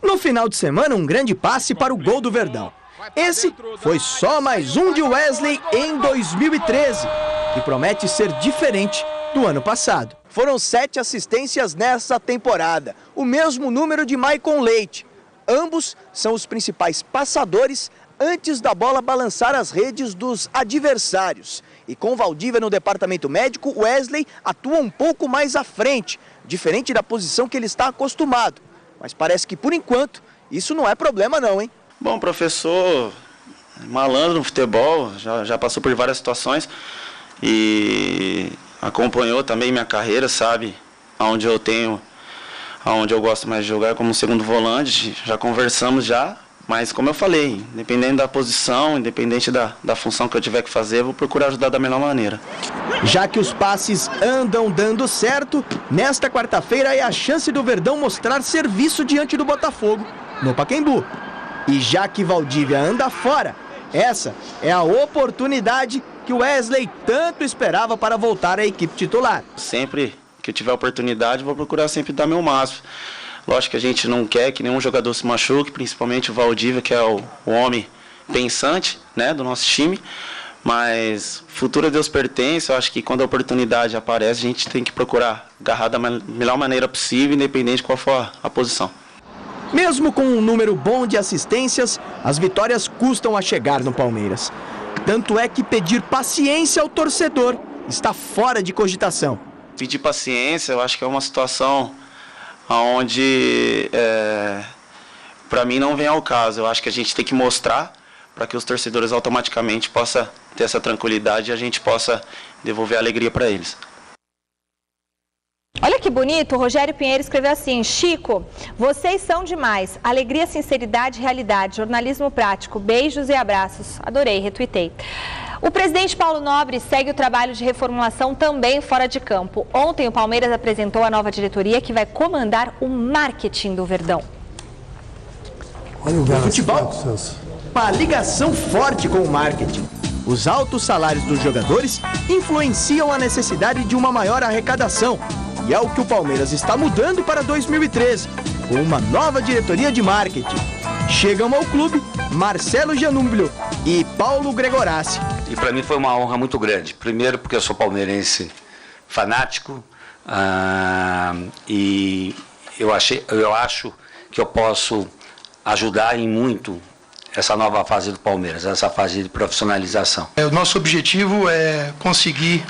No final de semana, um grande passe para o gol do Verdão. Esse foi só mais um de Wesley em 2013, que promete ser diferente do ano passado. Foram 7 assistências nessa temporada, o mesmo número de Maicon Leite. Ambos são os principais passadores antes da bola balançar as redes dos adversários. E com Valdívia no departamento médico, Wesley atua um pouco mais à frente, diferente da posição que ele está acostumado. Mas parece que por enquanto isso não é problema não, hein? Bom, professor, malandro no futebol, já passou por várias situações e acompanhou também minha carreira, sabe aonde eu gosto mais de jogar como segundo volante, já conversamos já, mas como eu falei, independente da posição, independente da função que eu tiver que fazer, eu vou procurar ajudar da melhor maneira. Já que os passes andam dando certo, nesta quarta-feira é a chance do Verdão mostrar serviço diante do Botafogo, no Pacaembu. E já que Valdívia anda fora, essa é a oportunidade que o Wesley tanto esperava para voltar à equipe titular. Sempre que eu tiver oportunidade, vou procurar sempre dar meu máximo. Lógico que a gente não quer que nenhum jogador se machuque, principalmente o Valdívia, que é o homem pensante, né, do nosso time. Mas futuro a Deus pertence, eu acho que quando a oportunidade aparece, a gente tem que procurar agarrar da melhor maneira possível, independente de qual for a posição. Mesmo com um número bom de assistências, as vitórias custam a chegar no Palmeiras. Tanto é que pedir paciência ao torcedor está fora de cogitação. Pedir paciência, eu acho que é uma situação onde, para mim, não vem ao caso. Eu acho que a gente tem que mostrar para que os torcedores automaticamente possam ter essa tranquilidade e a gente possa devolver a alegria para eles. Olha que bonito, o Rogério Pinheiro escreveu assim: Chico, vocês são demais, alegria, sinceridade, realidade, jornalismo prático, beijos e abraços. Adorei, retuitei. O presidente Paulo Nobre segue o trabalho de reformulação também fora de campo. Ontem o Palmeiras apresentou a nova diretoria que vai comandar o marketing do Verdão. Olha o futebol, uma ligação forte com o marketing. Os altos salários dos jogadores influenciam a necessidade de uma maior arrecadação. E é o que o Palmeiras está mudando para 2013, com uma nova diretoria de marketing. Chegam ao clube Marcelo Gianúmbilo e Paulo Gregorassi. E para mim foi uma honra muito grande. Primeiro porque eu sou palmeirense fanático e eu acho que eu posso ajudar em muito essa nova fase do Palmeiras, essa fase de profissionalização. O nosso objetivo é conseguir,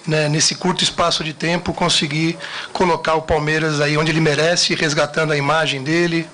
né, nesse curto espaço de tempo, conseguir colocar o Palmeiras aí onde ele merece, resgatando a imagem dele,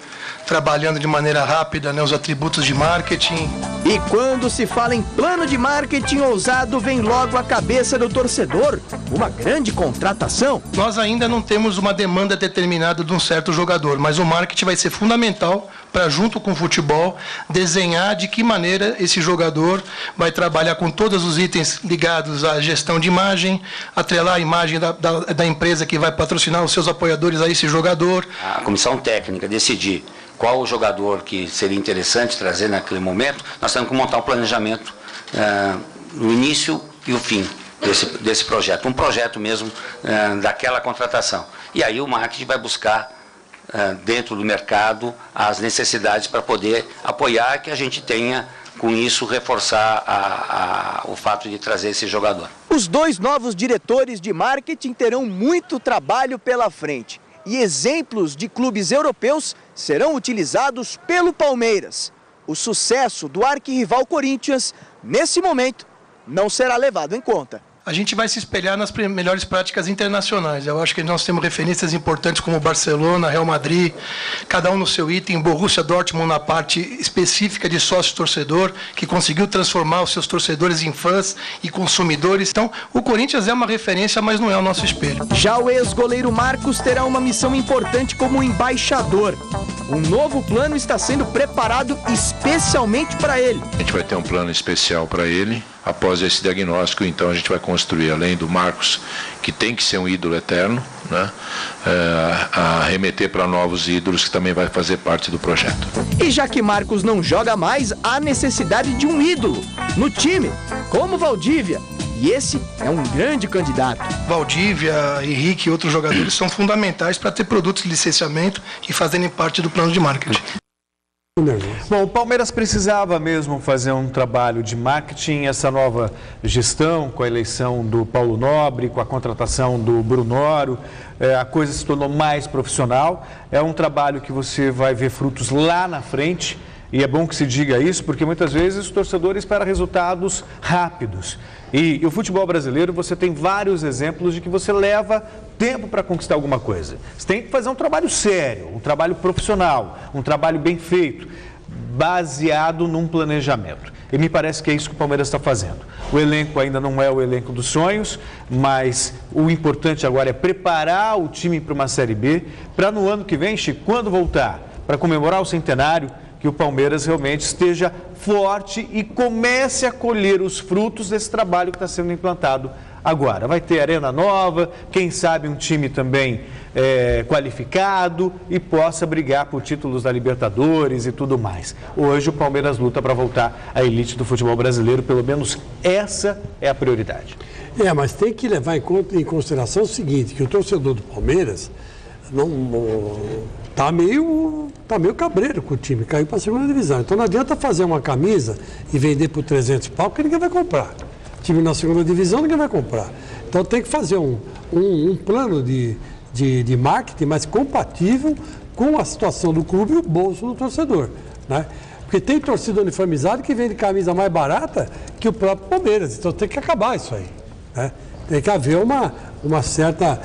trabalhando de maneira rápida, né, os atributos de marketing. E quando se fala em plano de marketing ousado, vem logo à cabeça do torcedor uma grande contratação. Nós ainda não temos uma demanda determinada de um certo jogador, mas o marketing vai ser fundamental para, junto com o futebol, desenhar de que maneira esse jogador vai trabalhar com todos os itens ligados à gestão de imagem, atrelar a imagem da empresa que vai patrocinar os seus apoiadores a esse jogador. A comissão técnica decidir qual o jogador que seria interessante trazer naquele momento, nós temos que montar um planejamento no início e o fim desse projeto, um projeto mesmo daquela contratação. E aí o marketing vai buscar dentro do mercado as necessidades para poder apoiar, que a gente tenha, com isso, reforçar o fato de trazer esse jogador. Os dois novos diretores de marketing terão muito trabalho pela frente. E exemplos de clubes europeus serão utilizados pelo Palmeiras. O sucesso do arquirrival Corinthians, nesse momento, não será levado em conta. A gente vai se espelhar nas melhores práticas internacionais. Eu acho que nós temos referências importantes como Barcelona, Real Madrid, cada um no seu item, Borussia Dortmund na parte específica de sócio-torcedor, que conseguiu transformar os seus torcedores em fãs e consumidores. Então, o Corinthians é uma referência, mas não é o nosso espelho. Já o ex-goleiro Marcos terá uma missão importante como embaixador. Um novo plano está sendo preparado especialmente para ele. A gente vai ter um plano especial para ele. Após esse diagnóstico, então, a gente vai construir, além do Marcos, que tem que ser um ídolo eterno, né, a remeter para novos ídolos, que também vai fazer parte do projeto. E já que Marcos não joga mais, há necessidade de um ídolo no time, como Valdívia. E esse é um grande candidato. Valdívia, Henrique e outros jogadores são fundamentais para ter produtos de licenciamento e fazerem parte do plano de marketing. Bom, o Palmeiras precisava mesmo fazer um trabalho de marketing, essa nova gestão, com a eleição do Paulo Nobre, com a contratação do Brunoro, a coisa se tornou mais profissional. É um trabalho que você vai ver frutos lá na frente, e é bom que se diga isso, porque muitas vezes os torcedores esperam resultados rápidos. E o futebol brasileiro, você tem vários exemplos de que você leva tempo para conquistar alguma coisa. Você tem que fazer um trabalho sério, um trabalho profissional, um trabalho bem feito, baseado num planejamento. E me parece que é isso que o Palmeiras está fazendo. O elenco ainda não é o elenco dos sonhos, mas o importante agora é preparar o time para uma Série B, para no ano que vem, Chico, quando voltar para comemorar o centenário, que o Palmeiras realmente esteja forte e comece a colher os frutos desse trabalho que está sendo implantado agora. Vai ter arena nova, quem sabe um time também qualificado e possa brigar por títulos da Libertadores e tudo mais. Hoje o Palmeiras luta para voltar à elite do futebol brasileiro, pelo menos essa é a prioridade. Mas tem que levar em consideração o seguinte, que o torcedor do Palmeiras está meio cabreiro com o time, caiu para a segunda divisão. Então não adianta fazer uma camisa e vender por 300 pau, que ninguém vai comprar. Time na segunda divisão, ninguém vai comprar. Então tem que fazer um plano de marketing, mas compatível com a situação do clube e o bolso do torcedor, né? Porque tem torcida uniformizada que vende camisa mais barata que o próprio Palmeiras. Então tem que acabar isso aí, né? Tem que haver uma certa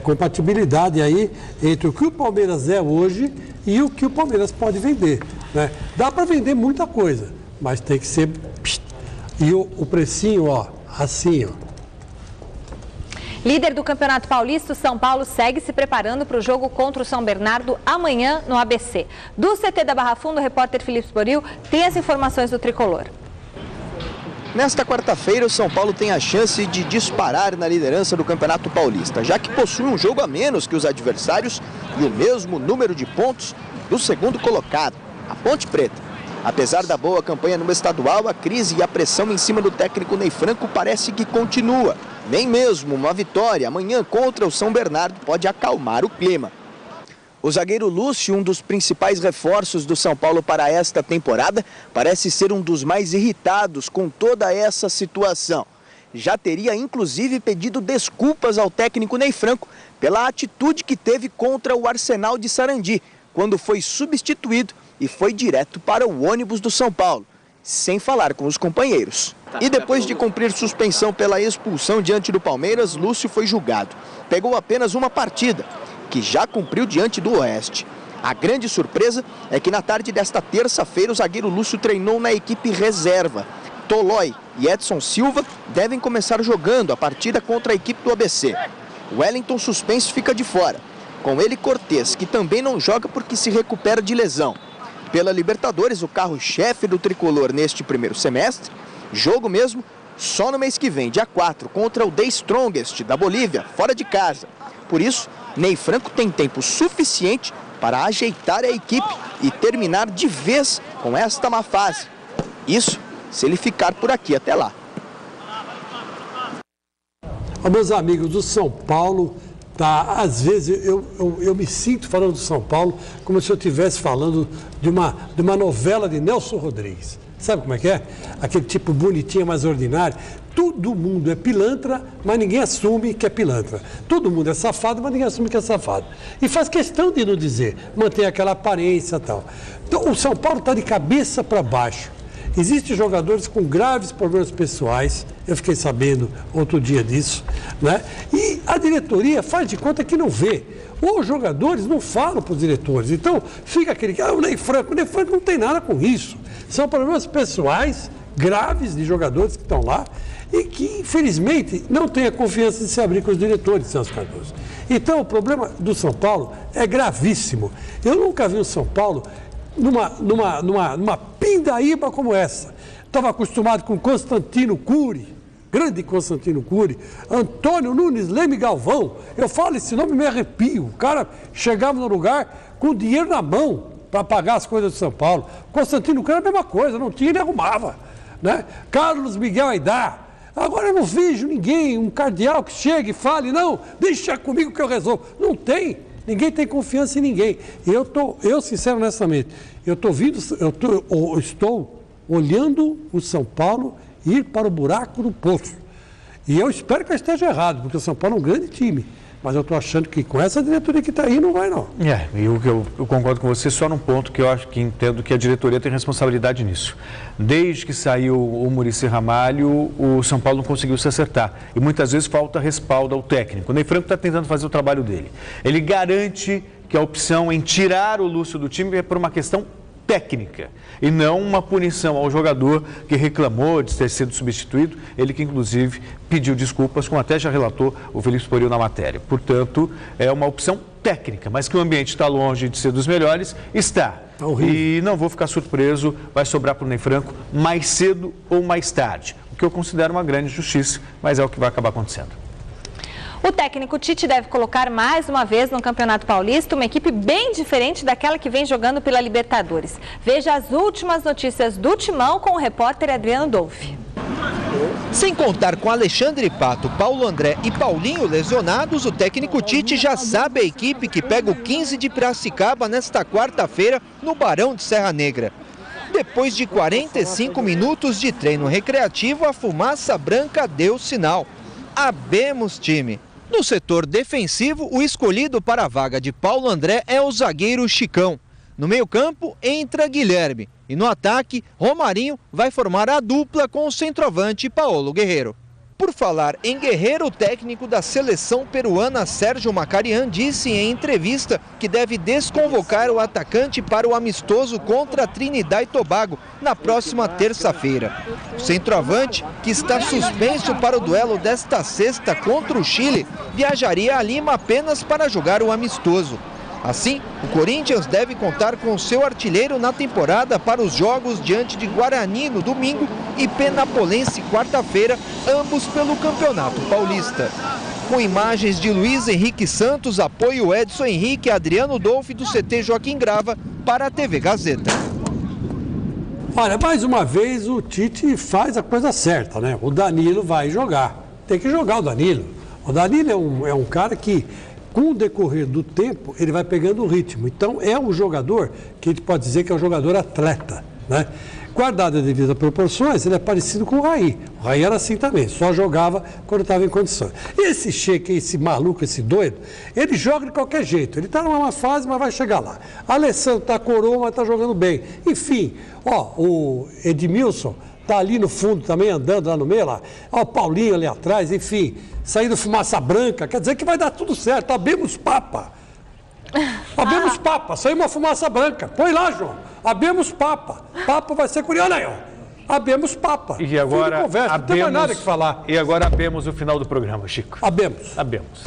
compatibilidade aí entre o que o Palmeiras é hoje e o que o Palmeiras pode vender, né? Dá para vender muita coisa, mas tem que ser... E o precinho, assim, Líder do Campeonato Paulista, o São Paulo segue se preparando para o jogo contra o São Bernardo amanhã no ABC. Do CT da Barra Funda, o repórter Felipe Sporil tem as informações do tricolor. Nesta quarta-feira, o São Paulo tem a chance de disparar na liderança do Campeonato Paulista, já que possui um jogo a menos que os adversários e o mesmo número de pontos do segundo colocado, a Ponte Preta. Apesar da boa campanha no estadual, a crise e a pressão em cima do técnico Ney Franco parece que continua. Nem mesmo uma vitória amanhã contra o São Bernardo pode acalmar o clima. O zagueiro Lúcio, um dos principais reforços do São Paulo para esta temporada, parece ser um dos mais irritados com toda essa situação. Já teria inclusive pedido desculpas ao técnico Ney Franco pela atitude que teve contra o Arsenal de Sarandi, quando foi substituído e foi direto para o ônibus do São Paulo, sem falar com os companheiros. E depois de cumprir suspensão pela expulsão diante do Palmeiras, Lúcio foi julgado. Pegou apenas uma partida, que já cumpriu diante do Oeste. A grande surpresa é que na tarde desta terça-feira o zagueiro Lúcio treinou na equipe reserva. Tolói e Edson Silva devem começar jogando a partida contra a equipe do ABC. Wellington suspenso fica de fora. Com ele Cortez, que também não joga porque se recupera de lesão. Pela Libertadores, o carro-chefe do tricolor neste primeiro semestre, jogo mesmo só no mês que vem, dia 4, contra o The Strongest da Bolívia, fora de casa. Por isso, Ney Franco tem tempo suficiente para ajeitar a equipe e terminar de vez com esta má fase. Isso se ele ficar por aqui até lá. Meus amigos do São Paulo, às vezes eu me sinto falando do São Paulo como se eu estivesse falando de uma novela de Nelson Rodrigues. Sabe como é que é? Aquele tipo bonitinho, mais ordinário. Todo mundo é pilantra, mas ninguém assume que é pilantra. Todo mundo é safado, mas ninguém assume que é safado. E faz questão de não dizer, mantém aquela aparência e tal. Então, o São Paulo está de cabeça para baixo. Existem jogadores com graves problemas pessoais, eu fiquei sabendo outro dia disso, né? E a diretoria faz de conta que não vê. Os jogadores não falam para os diretores. Então, fica aquele o Ney Franco não tem nada com isso. São problemas pessoais graves de jogadores que estão lá e que, infelizmente, não têm a confiança de se abrir com os diretores, Celso Cardoso. Então, o problema do São Paulo é gravíssimo. Eu nunca vi o São Paulo numa pindaíba como essa. Estava acostumado com Constantino Cury, grande Constantino Cury, Antônio Nunes Leme Galvão. Eu falo esse nome e me arrepio. O cara chegava no lugar com dinheiro na mão para pagar as coisas do São Paulo. Constantino Cury era a mesma coisa, não tinha, ele arrumava, né? Carlos Miguel Aidar. Agora eu não vejo ninguém, um cardeal que chegue e fale, não, deixa comigo que eu resolvo. Não tem. Ninguém tem confiança em ninguém. Eu sincero, honestamente, estou olhando o São Paulo ir para o buraco do poço. E eu espero que eu esteja errado, porque o São Paulo é um grande time. Mas eu estou achando que com essa diretoria que está aí não vai, não. Eu concordo com você só num ponto que eu acho que entendo que a diretoria tem responsabilidade nisso. Desde que saiu o Muricy Ramalho, o São Paulo não conseguiu se acertar. E muitas vezes falta respaldo ao técnico. O Ney Franco está tentando fazer o trabalho dele. Ele garante que a opção em tirar o Lúcio do time é por uma questão técnica e não uma punição ao jogador que reclamou de ter sido substituído, ele que inclusive pediu desculpas, como até já relatou o Felipe Sporil na matéria. Portanto, é uma opção técnica, mas que o ambiente está longe de ser dos melhores, está. E não vou ficar surpreso, vai sobrar para o Ney Franco mais cedo ou mais tarde, o que eu considero uma grande injustiça, mas é o que vai acabar acontecendo. O técnico Tite deve colocar mais uma vez no Campeonato Paulista uma equipe bem diferente daquela que vem jogando pela Libertadores. Veja as últimas notícias do Timão com o repórter Adriano Dolfi. Sem contar com Alexandre Pato, Paulo André e Paulinho lesionados, o técnico Tite já sabe a equipe que pega o 15 de Piracicaba nesta quarta-feira no Barão de Serra Negra. Depois de 45 minutos de treino recreativo, a fumaça branca deu sinal. Habemos time. No setor defensivo, o escolhido para a vaga de Paulo André é o zagueiro Chicão. No meio-campo, entra Guilherme. E no ataque, Romarinho vai formar a dupla com o centroavante Paolo Guerreiro. Por falar em Guerreiro, o técnico da seleção peruana Sérgio Macarian disse em entrevista que deve desconvocar o atacante para o amistoso contra a Trinidad e Tobago na próxima terça-feira. O centroavante, que está suspenso para o duelo desta sexta contra o Chile, viajaria a Lima apenas para jogar o amistoso. Assim, o Corinthians deve contar com seu artilheiro na temporada para os jogos diante de Guarani no domingo e Penapolense quarta-feira, ambos pelo Campeonato Paulista. Com imagens de Luiz Henrique Santos, apoio Edson Henrique e Adriano Dolfi do CT Joaquim Grava para a TV Gazeta. Olha, mais uma vez o Tite faz a coisa certa, né? O Danilo vai jogar. Tem que jogar o Danilo. O Danilo é um cara que, com o decorrer do tempo, ele vai pegando o ritmo. Então, é um jogador que a gente pode dizer que é um jogador atleta, né? Guardado as devidas proporções, ele é parecido com o Raí. O Raí era assim também, só jogava quando estava em condições. Esse Sheik, esse maluco, esse doido, ele joga de qualquer jeito. Ele está numa má fase, mas vai chegar lá. Alessandro está coroa, mas está jogando bem. Enfim, ó, o Edmilson está ali no fundo também, andando lá no meio, lá. Ó, o Paulinho ali atrás, enfim, saindo fumaça branca, quer dizer que vai dar tudo certo. Abemos papa. Abemos papa, saiu uma fumaça branca. Põe lá, João. Abemos papa. Papa vai ser curioso. Olha aí, ó. Abemos papa. E agora, conversa, não tem mais nada que falar. E agora abemos o final do programa, Chico. Abemos. Abemos.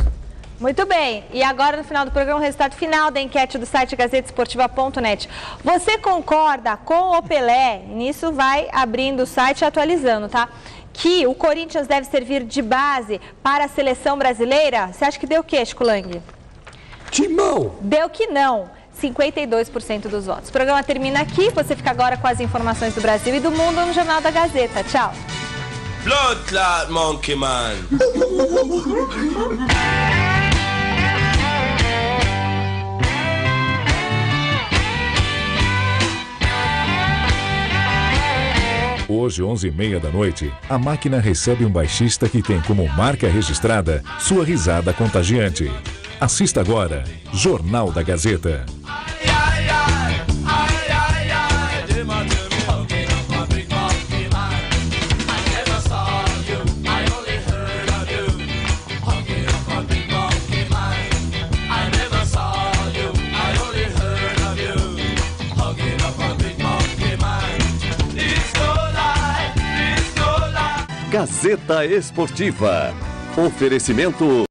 Muito bem, e agora no final do programa o resultado final da enquete do site gazetesportiva.net. Você concorda com o Pelé? Nisso vai abrindo o site e atualizando, tá? Que o Corinthians deve servir de base para a seleção brasileira? Você acha que deu o quê, Chico Lang? Timão! Deu que não. 52% dos votos. O programa termina aqui. Você fica agora com as informações do Brasil e do mundo no Jornal da Gazeta. Tchau. Blood Clot Monkey Man. Hoje, 11h30 da noite, a máquina recebe um baixista que tem como marca registrada sua risada contagiante. Assista agora, Jornal da Gazeta. Gazeta Esportiva. Oferecimento